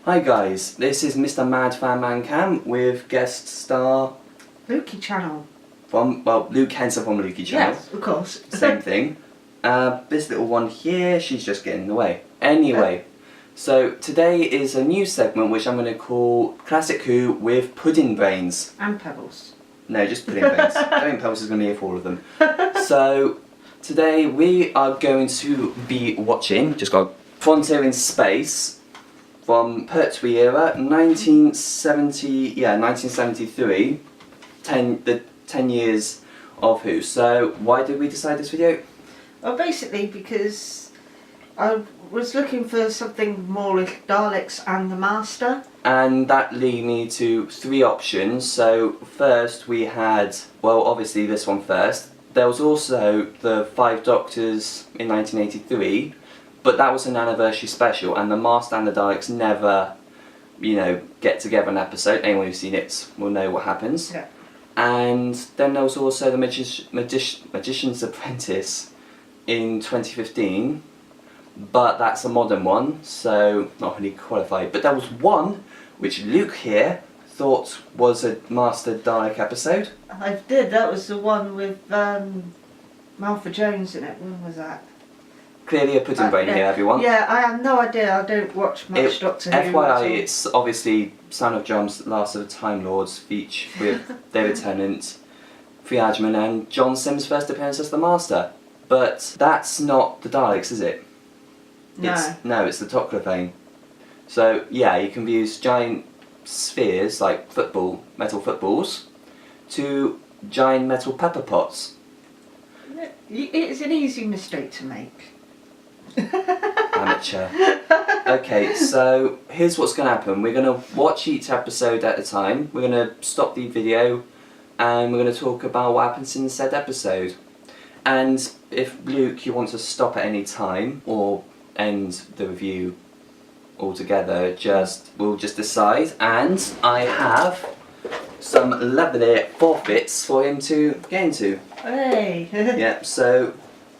Hi guys, this is Mr. Mad Fan Man Cam with guest star Lukey channel. Luke Henson from Lukey channel. Yes, of course. Same thing. This little one here, she's just getting in the way. Anyway, so today is a new segment which I'm going to call Classic Who with Pudding Brains. And Pebbles. No, just Pudding Brains. I think Pebbles is going to be here for all of them. So today we are going to be watching, just got Frontier in Space. From Pertwee era, 1973, 10 years of Who. So why did we decide this video? Well, basically because I was looking for something more with Daleks and the Master. And that led me to three options. So first we had, well, obviously this one first. There was also the Five Doctors in 1983. But that was an anniversary special, and the Master and the Daleks never, get together an episode. Anyone who's seen it will know what happens. Yeah. And then there was also the Magician's Apprentice in 2015, but that's a modern one, so not really qualified. But there was one which Luke here thought was a Master Dalek episode. I did, that was the one with Martha Jones in it. When was that? Clearly a pudding brain here, everyone. Yeah, I have no idea. I don't watch much Doctor Who. FYI, it's obviously Sound of Drums, Last of the Time Lords speech with David Tennant, Free Agyeman, and John Sims' first appearance as the Master. But that's not the Daleks, is it? No. It's the Toclafane. So yeah, you can use giant spheres like metal footballs, to giant metal pepper pots. It's an easy mistake to make. Amateur. Okay, so here's what's going to happen. We're going to watch each episode at a time. We're going to stop the video and we're going to talk about what happens in said episode. And if Luke, you want to stop at any time or end the review altogether, we'll just decide. And I have some lovely forfeits for him to get into. Hey! Yeah, so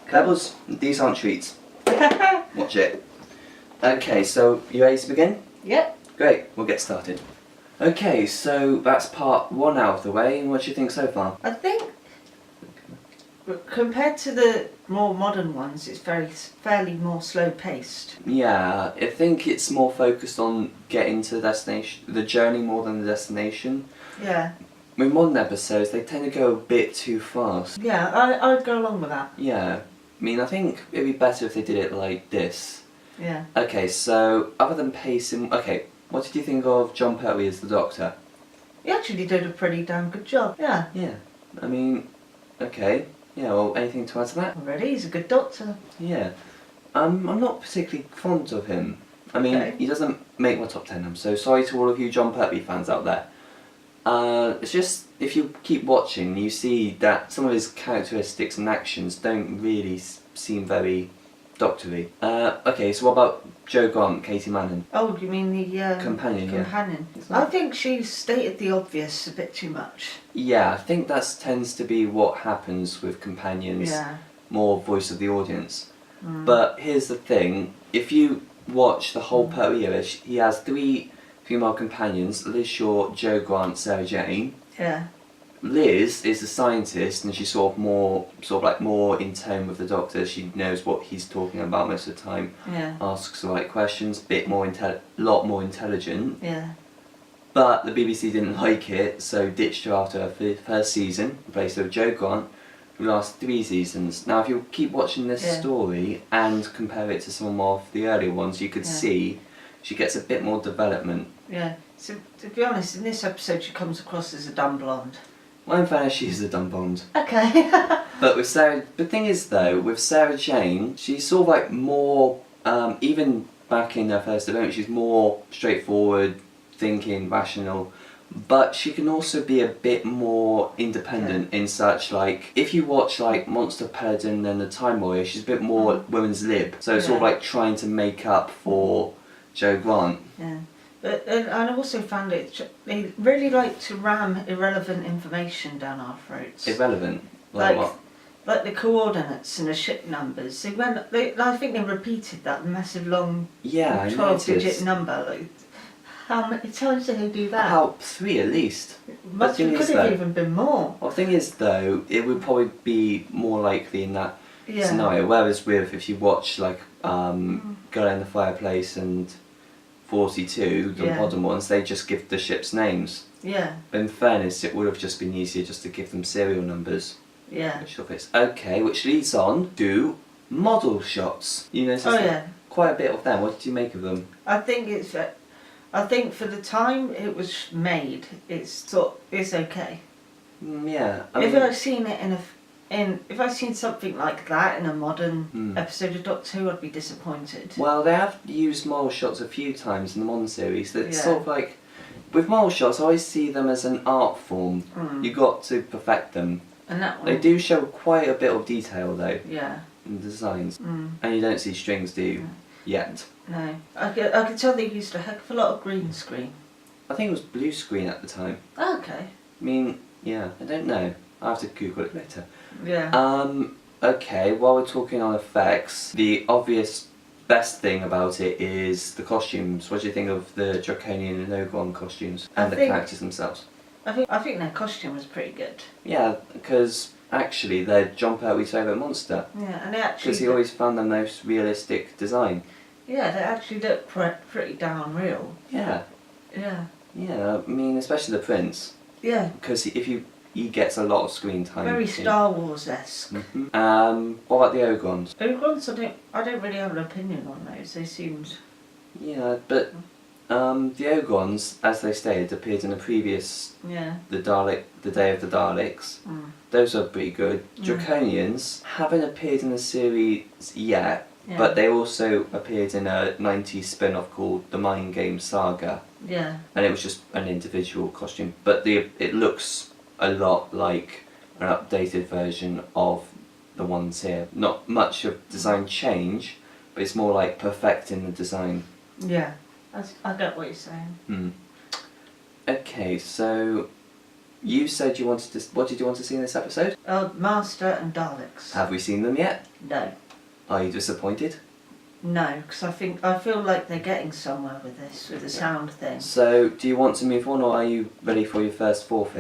Pebbles, these aren't treats. Watch it. Okay, so you ready to begin? Yep. Great, we'll get started. Okay, so that's part one out of the way. What do you think so far? I think compared to the more modern ones, it's fairly more slow paced. Yeah, I think it's more focused on getting to the destination, the journey more than the destination. Yeah. With modern episodes, they tend to go a bit too fast. Yeah, I'd go along with that. Yeah. I mean, I think it'd be better if they did it like this. Yeah. Okay, so other than pacing, what did you think of Jon Pertwee as the Doctor? He actually did a pretty damn good job. Yeah. Yeah. I mean, okay. Yeah, well, anything to add to that? Already, he's a good Doctor. Yeah. I'm not particularly fond of him. I mean, Okay. he doesn't make my top 10. I'm so sorry to all of you Jon Pertwee fans out there. It's just, if you keep watching, you see that some of his characteristics and actions don't really seem very Doctor-y. Okay, so what about Jo Grant, Katie Manning? Oh, you mean the Companion, yeah. companion? I think she stated the obvious a bit too much. Yeah, I think that tends to be what happens with companions. Yeah. More voice of the audience. But here's the thing, if you watch the whole Pertwee era, he has three female companions: Liz Shaw, Jo Grant, Sarah Jane. Yeah. Liz is a scientist and she's more in tone with the Doctor. She knows what he's talking about most of the time. Yeah. Asks the right questions, lot more intelligent. Yeah. But the BBC didn't like it, so ditched her after her first season, replaced her with Jo Grant, who lasted 3 seasons. Now if you keep watching this story and compare it to some of the earlier ones, you could see she gets a bit more development. Yeah. So to be honest, in this episode she comes across as a dumb blonde. Well, in fairness, she's a dumb blonde. Okay. But with Sarah, the thing is though, with Sarah Jane, she's sort of like more, even back in her first event, she's more straightforward, thinking, rational. But she can also be a bit more independent in such, like, if you watch like Monster Paladin and The Time Warrior, she's a bit more women's lib. So it's sort of like trying to make up for Jo Grant. Yeah. But I also found they really like to ram irrelevant information down our throats. Irrelevant? Like what? Like the coordinates and the ship numbers. I think they repeated that massive long 12-digit number. Like, How many times did they do that? About 3 at least. Must thing could is, have though- even been more. Well, the thing is, though, it would probably be more likely in that Yeah. scenario. Whereas with if you watch like Girl in the Fireplace and 42, the Yeah. modern ones, they just give the ships names. Yeah. But in fairness, it would have just been easier just to give them serial numbers. Yeah. Which fits. Okay, which leads on to model shots. You noticed Oh yeah. quite a bit of them. What did you make of them? I think it's. I think for the time it was made, it's okay. Yeah, I If mean, I'd seen it if I'd seen something like that in a modern episode of Doctor Who, I'd be disappointed. well, they have used model shots a few times in the modern series. That's Yeah. sort of like, with model shots, I always see them as an art form. You got to perfect them. And that one. They do show quite a bit of detail though Yeah. in the designs, and you don't see strings, do you? Yet. No. I could tell they used a heck of a lot of green screen. I think it was blue screen at the time. Okay. I mean, yeah, I don't know. I'll have to Google it later. Yeah. Okay, while we're talking on effects, the obvious best thing about it is the costumes. What do you think of the Draconian and Ogron costumes and the characters themselves? I think their costume was pretty good. Yeah, because actually they're John Pertwee's favourite monster. Yeah, and they actually. Because he always found the most realistic design. Yeah, they actually look pretty darn real. Yeah, Yeah. yeah. I mean, especially the prince, Yeah. because he gets a lot of screen time. Very Star Wars-esque. What about the Ogrons? Ogrons, I don't really have an opinion on those. They seemed. Yeah, but the Ogrons, as they stated, appeared in the previous Yeah. The Day of the Daleks. Those are pretty good. Draconians haven't appeared in the series yet, Yeah. but they also appeared in a 90s spin-off called The Mind Game Saga, Yeah. and it was just an individual costume, but it looks a lot like an updated version of the ones here. Not much of design change, but it's more like perfecting the design. Yeah. I get what you're saying. Okay, so you said you wanted to. What did you want to see in this episode? Master and Daleks. Have we seen them yet? No. Are you disappointed? No, because I feel like they're getting somewhere with this, with the sound thing. So, do you want to move on, or are you ready for your first forfeit?